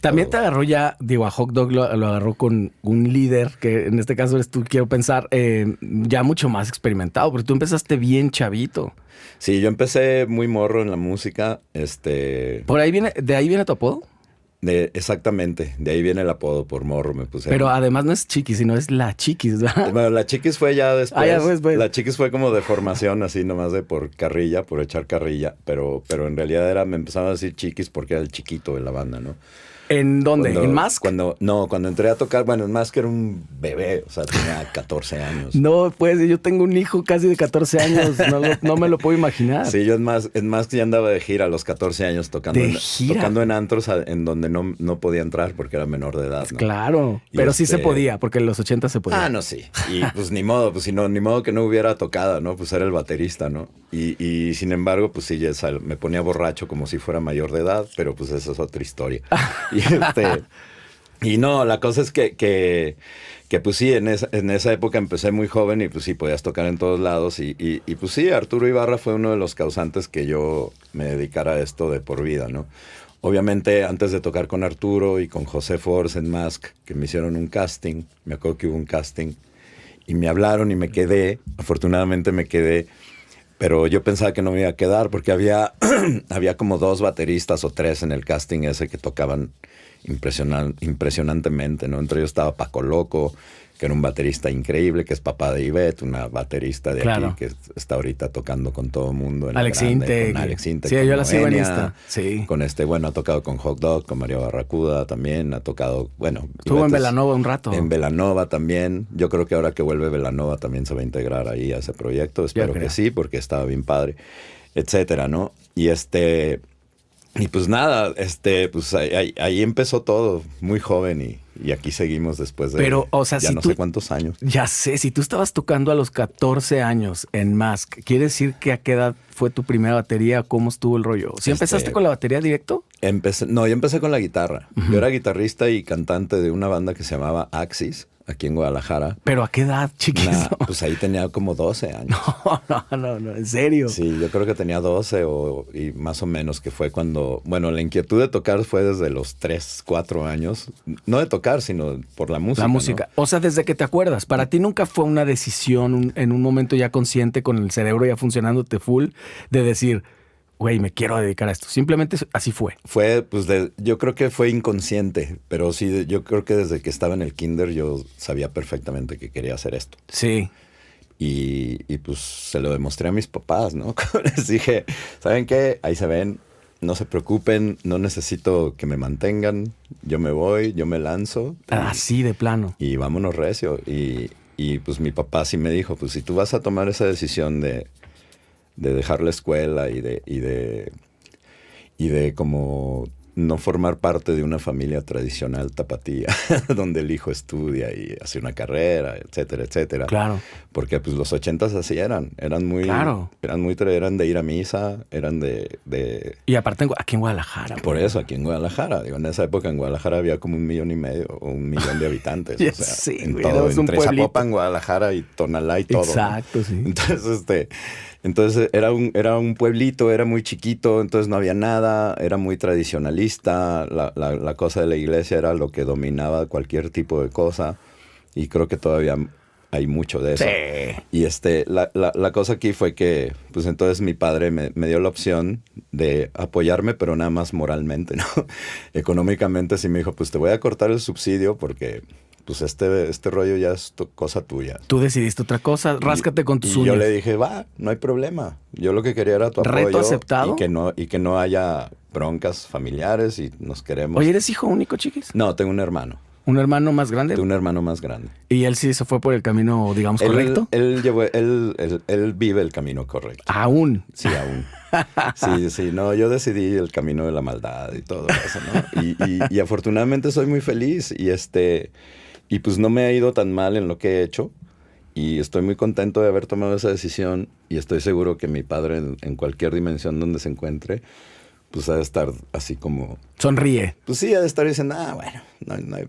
También todo. te agarró ya, digo, a Hot Dog lo agarró con un líder, que en este caso eres tú, quiero pensar, ya mucho más experimentado, porque tú empezaste bien chavito. Sí, yo empecé muy morro en la música, Por ahí viene, ¿de ahí viene tu apodo? exactamente, de ahí viene el apodo, por morro me Pero pusieron. además no es Chiquis, sino es la Chiquis, ¿verdad? Bueno, la Chiquis fue ya Ah, ya después. después. La Chiquis fue como de formación, así nomás de por carrilla, por echar carrilla. Pero en realidad me empezaban a decir Chiquis porque era el chiquito de la banda, ¿no? ¿En dónde? ¿En Mask? Cuando entré a tocar, bueno, en Mask era un bebé, o sea, tenía 14 años. No, pues yo tengo un hijo casi de 14 años, no me lo puedo imaginar. Sí, yo en Mask ya andaba de gira a los 14 años tocando, ¿De gira? tocando en antros en donde no podía entrar porque era menor de edad, ¿no? Claro, Y pero sí se podía, porque en los 80 se podía. Ah, no, sí. Y pues ni modo, pues ni modo que no hubiera tocado, ¿no? Pues era el baterista, ¿no? Y sin embargo, pues sí, me ponía borracho como si fuera mayor de edad, pero pues esa es otra historia. Y no, la cosa es que pues sí, en esa época empecé muy joven y pues sí, podías tocar en todos lados. Y pues sí, Arturo Ibarra fue uno de los causantes que yo me dedicara a esto de por vida, ¿no? Obviamente, antes de tocar con Arturo y con José Force en Mask, que me hicieron un casting, me acuerdo que hubo un casting, y me hablaron y me quedé, afortunadamente me quedé, pero yo pensaba que no me iba a quedar porque había como 2 bateristas o 3 en el casting ese que tocaban impresionantemente, ¿no? Entre ellos estaba Paco Loco, que era un baterista increíble, que es papá de Ivette, una baterista de Claro. aquí que está ahorita tocando con todo el mundo. En Alex la grande, Intec. con Alex Intec, Sí, con yo la sigo en Moenia, Insta. Sí. con bueno, ha tocado con Hot Dog, con María Barracuda también, ha tocado, bueno. Estuvo en Ivette Belanova un rato. En Belanova también. Yo creo que ahora que vuelve Belanova también se va a integrar ahí a ese proyecto. Espero que sí, porque estaba bien padre, etcétera, ¿no? Y pues nada, pues ahí empezó todo, muy joven y aquí seguimos después de Pero, o sea, ya si no tú, sé cuántos años. Ya sé, si tú estabas tocando a los 14 años en Mask, ¿quiere decir que a qué edad fue tu primera batería? ¿Cómo estuvo el rollo? ¿Sí empezaste con la batería directo? Yo empecé con la guitarra. Yo era guitarrista y cantante de una banda que se llamaba Axis, aquí en Guadalajara. ¿Pero a qué edad, chiquito? Pues ahí tenía como 12 años. No, en serio. Sí, yo creo que tenía 12 y más o menos, que fue cuando, bueno, la inquietud de tocar fue desde los 3, 4 años. No de tocar, sino por la música. La música. ¿No? O sea, desde que te acuerdas. Para ti nunca fue una decisión en un momento ya consciente, con el cerebro ya funcionándote full, de decir, güey, me quiero dedicar a esto. Simplemente así fue. Fue, pues, yo creo que fue inconsciente, pero sí, yo creo que desde que estaba en el kinder yo sabía perfectamente que quería hacer esto. Sí. Y pues se lo demostré a mis papás, ¿no? Les dije, ¿saben qué? Ahí se ven, no se preocupen, no necesito que me mantengan, yo me voy, yo me lanzo. Así de plano. Y vámonos recio. Y pues mi papá sí me dijo, pues si tú vas a tomar esa decisión de dejar la escuela y de como no formar parte de una familia tradicional tapatía, donde el hijo estudia y hace una carrera, etcétera, etcétera. Claro. Porque pues los 80s así eran muy, claro. eran de ir a misa, eran de... Y aparte aquí en Guadalajara. Por eso, aquí en Guadalajara. Digo, en esa época en Guadalajara había como 1,5 millones o 1 millón de habitantes. Ya o sea, sí, en güey, todo, entre Zapopan, Guadalajara y Tonalá y todo. Exacto, ¿no? Sí. Entonces era un pueblito, era muy chiquito, entonces no había nada, era muy tradicionalista, la cosa de la iglesia era lo que dominaba cualquier tipo de cosa, y creo que todavía hay mucho de eso. Sí. Y la cosa aquí fue que, pues entonces mi padre me dio la opción de apoyarme, pero nada más moralmente, ¿no? Económicamente sí me dijo, pues te voy a cortar el subsidio porque... pues este rollo ya es cosa tuya. Tú decidiste otra cosa, ráscate con tus uñas. Yo le dije, va, no hay problema. Yo lo que quería era tu apoyo. ¿Reto aceptado? Y que no haya broncas familiares y nos queremos. Oye, ¿eres hijo único, chiquis? No, tengo un hermano. ¿Un hermano más grande? Tengo un hermano más grande. ¿Y él sí se fue por el camino, digamos, correcto? Él vive el camino correcto. ¿Aún? Sí, aún. Sí, no, yo decidí el camino de la maldad y todo eso, ¿no? Y afortunadamente soy muy feliz y pues no me ha ido tan mal en lo que he hecho y estoy muy contento de haber tomado esa decisión y estoy seguro que mi padre en cualquier dimensión donde se encuentre, pues ha de estar así como... Sonríe. Pues sí, ha de estar diciendo, bueno,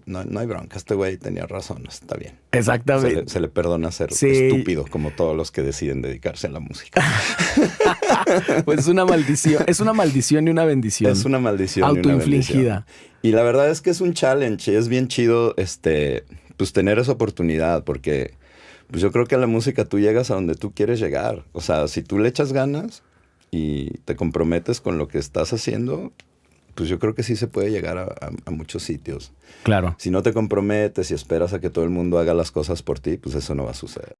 no hay bronca, este güey tenía razón, está bien. Exactamente. Se le perdona ser Sí. estúpido como todos los que deciden dedicarse a la música. Pues es una maldición y una bendición. Es una maldición y una autoinfligida. bendición. Y la verdad es que es un challenge y es bien chido pues tener esa oportunidad, porque pues yo creo que a la música tú llegas a donde tú quieres llegar. O sea, si tú le echas ganas y te comprometes con lo que estás haciendo, pues yo creo que sí se puede llegar a muchos sitios. Claro. Si no te comprometes y esperas a que todo el mundo haga las cosas por ti, pues eso no va a suceder.